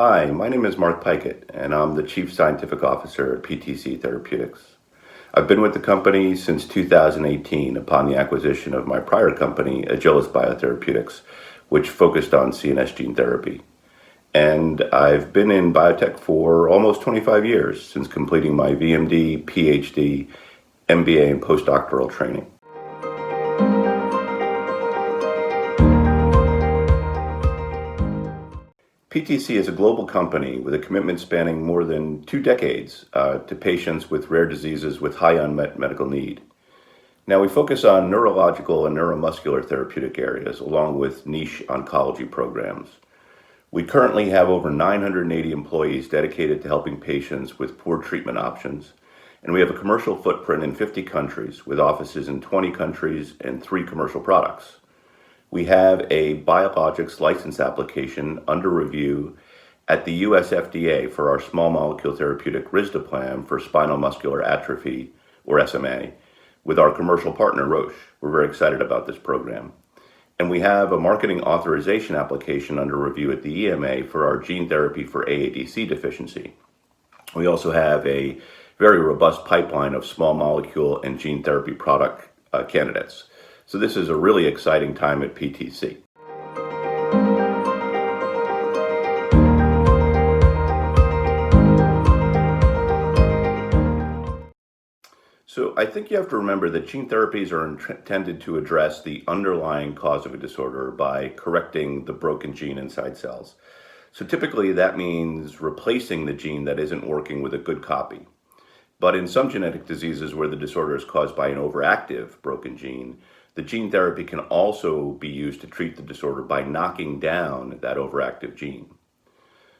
Hi, my name is Mark Pykett, and I'm the Chief Scientific Officer at PTC Therapeutics. I've been with the company since 2018 upon the acquisition of my prior company, Agilis Biotherapeutics, which focused on CNS gene therapy. And I've been in biotech for almost 25 years since completing my VMD, PhD, MBA, and postdoctoral training. PTC is a global company with a commitment spanning more than 2 decades to patients with rare diseases with high unmet medical need. Now, we focus on neurological and neuromuscular therapeutic areas along with niche oncology programs. We currently have over 980 employees dedicated to helping patients with poor treatment options, and we have a commercial footprint in 50 countries with offices in 20 countries and 3 commercial products. We have a biologics license application under review at the US FDA for our small molecule therapeutic risdiplam for spinal muscular atrophy, or SMA, with our commercial partner Roche. We're very excited about this program. And we have a marketing authorization application under review at the EMA for our gene therapy for AADC deficiency. We also have a very robust pipeline of small molecule and gene therapy product candidates. So this is a really exciting time at PTC. So I think you have to remember that gene therapies are intended to address the underlying cause of a disorder by correcting the broken gene inside cells. So typically that means replacing the gene that isn't working with a good copy. But in some genetic diseases where the disorder is caused by an overactive broken gene, the gene therapy can also be used to treat the disorder by knocking down that overactive gene.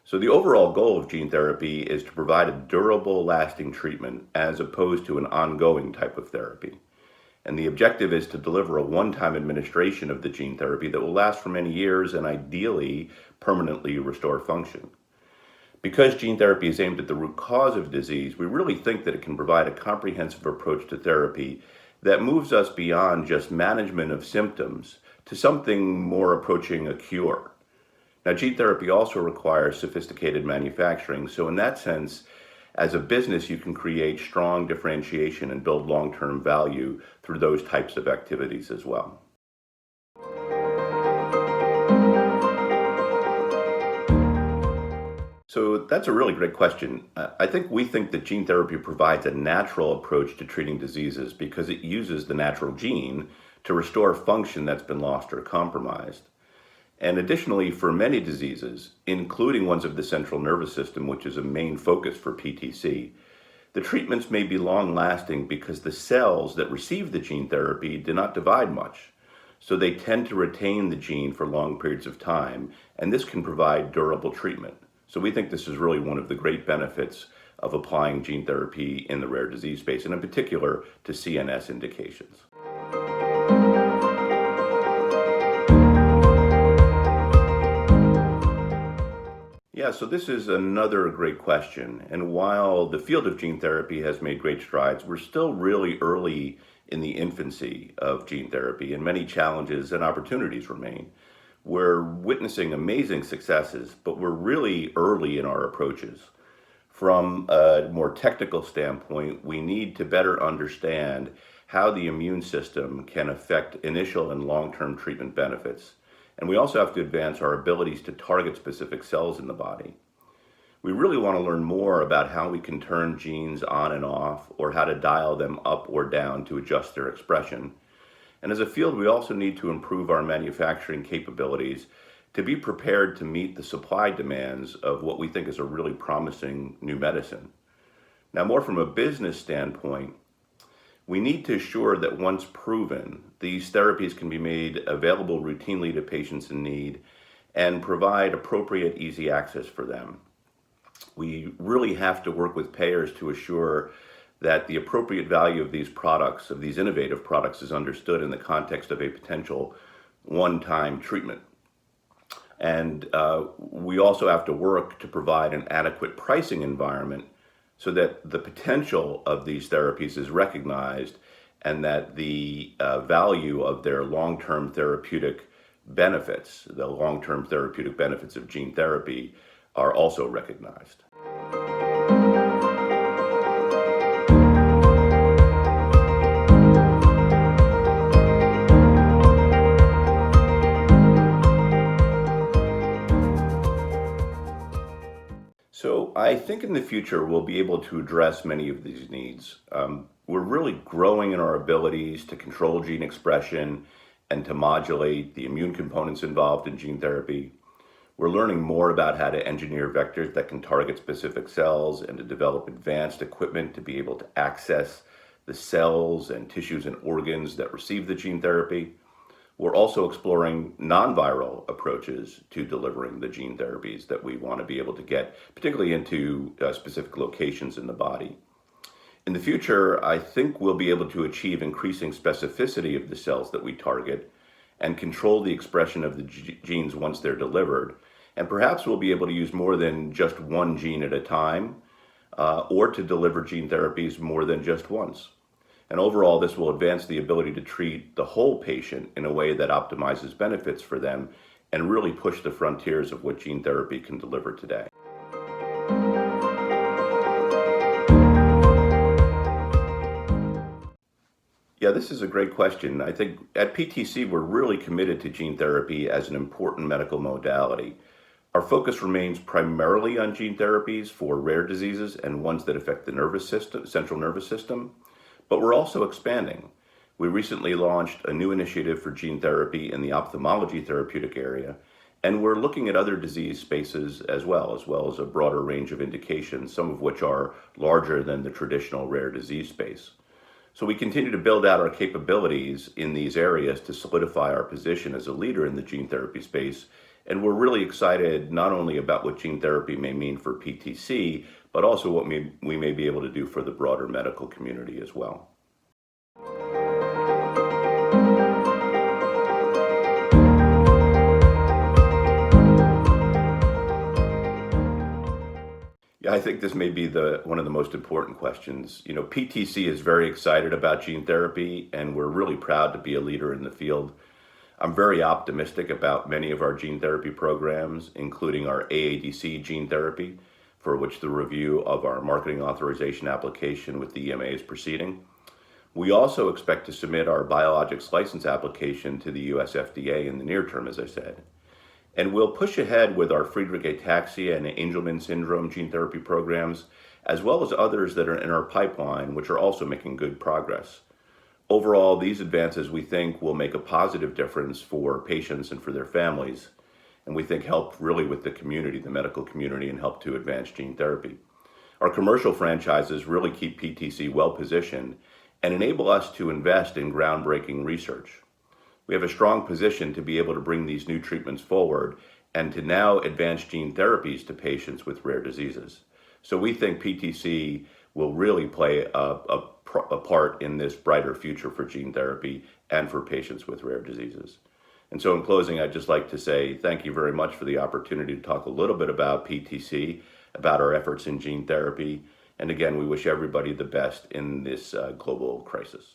So the overall goal of gene therapy is to provide a durable, lasting treatment as opposed to an ongoing type of therapy. And the objective is to deliver a one-time administration of the gene therapy that will last for many years and ideally permanently restore function. Because gene therapy is aimed at the root cause of disease, we really think that it can provide a comprehensive approach to therapy that moves us beyond just management of symptoms to something more approaching a cure. Now, gene therapy also requires sophisticated manufacturing, so in that sense, as a business, you can create strong differentiation and build long-term value through those types of activities as well. So that's a really great question. I think we think that gene therapy provides a natural approach to treating diseases because it uses the natural gene to restore function that's been lost or compromised. And additionally, for many diseases, including ones of the central nervous system, which is a main focus for PTC, the treatments may be long-lasting because the cells that receive the gene therapy do not divide much. So they tend to retain the gene for long periods of time, and this can provide durable treatment. So we think this is really one of the great benefits of applying gene therapy in the rare disease space, and in particular to CNS indications. Yeah, so this is another great question. And while the field of gene therapy has made great strides, we're still really early in the infancy of gene therapy, and many challenges and opportunities remain. We're witnessing amazing successes, but we're really early in our approaches. From a more technical standpoint, we need to better understand how the immune system can affect initial and long-term treatment benefits. And we also have to advance our abilities to target specific cells in the body. We really want to learn more about how we can turn genes on and off, or how to dial them up or down to adjust their expression. And as a field, we also need to improve our manufacturing capabilities to be prepared to meet the supply demands of what we think is a really promising new medicine. Now, more from a business standpoint, we need to assure that once proven, these therapies can be made available routinely to patients in need and provide appropriate, easy access for them. We really have to work with payers to assure that the appropriate value of these products, of these innovative products, is understood in the context of a potential one-time treatment. And we also have to work to provide an adequate pricing environment so that the potential of these therapies is recognized and that the value of their long-term therapeutic benefits, the long-term therapeutic benefits of gene therapy, are also recognized. So I think in the future we'll be able to address many of these needs. We're really growing in our abilities to control gene expression and to modulate the immune components involved in gene therapy. We're learning more about how to engineer vectors that can target specific cells and to develop advanced equipment to be able to access the cells and tissues and organs that receive the gene therapy. We're also exploring non-viral approaches to delivering the gene therapies that we want to be able to get, particularly into specific locations in the body. In the future, I think we'll be able to achieve increasing specificity of the cells that we target and control the expression of the genes once they're delivered. And perhaps we'll be able to use more than just one gene at a time, or to deliver gene therapies more than just once. And overall, this will advance the ability to treat the whole patient in a way that optimizes benefits for them and really push the frontiers of what gene therapy can deliver today. Yeah, this is a great question. I think at PTC, we're really committed to gene therapy as an important medical modality. Our focus remains primarily on gene therapies for rare diseases and ones that affect the nervous system, central nervous system. But we're also expanding. We recently launched a new initiative for gene therapy in the ophthalmology therapeutic area, and we're looking at other disease spaces as well as a broader range of indications, some of which are larger than the traditional rare disease space. So we continue to build out our capabilities in these areas to solidify our position as a leader in the gene therapy space. And we're really excited not only about what gene therapy may mean for PTC, but also what we may be able to do for the broader medical community as well. Yeah, I think this may be one of the most important questions. You know, PTC is very excited about gene therapy, and we're really proud to be a leader in the field. I'm very optimistic about many of our gene therapy programs, including our AADC gene therapy, for which the review of our marketing authorization application with the EMA is proceeding. We also expect to submit our biologics license application to the US FDA in the near term, as I said. And we'll push ahead with our Friedreich ataxia and Angelman syndrome gene therapy programs, as well as others that are in our pipeline, which are also making good progress. Overall, these advances, we think, will make a positive difference for patients and for their families, and we think help really with the community, the medical community, and help to advance gene therapy. Our commercial franchises really keep PTC well positioned and enable us to invest in groundbreaking research. We have a strong position to be able to bring these new treatments forward and to now advance gene therapies to patients with rare diseases. So we think PTC will really play a part in this brighter future for gene therapy and for patients with rare diseases. And so in closing, I'd just like to say thank you very much for the opportunity to talk a little bit about PTC, about our efforts in gene therapy. And again, we wish everybody the best in this global crisis.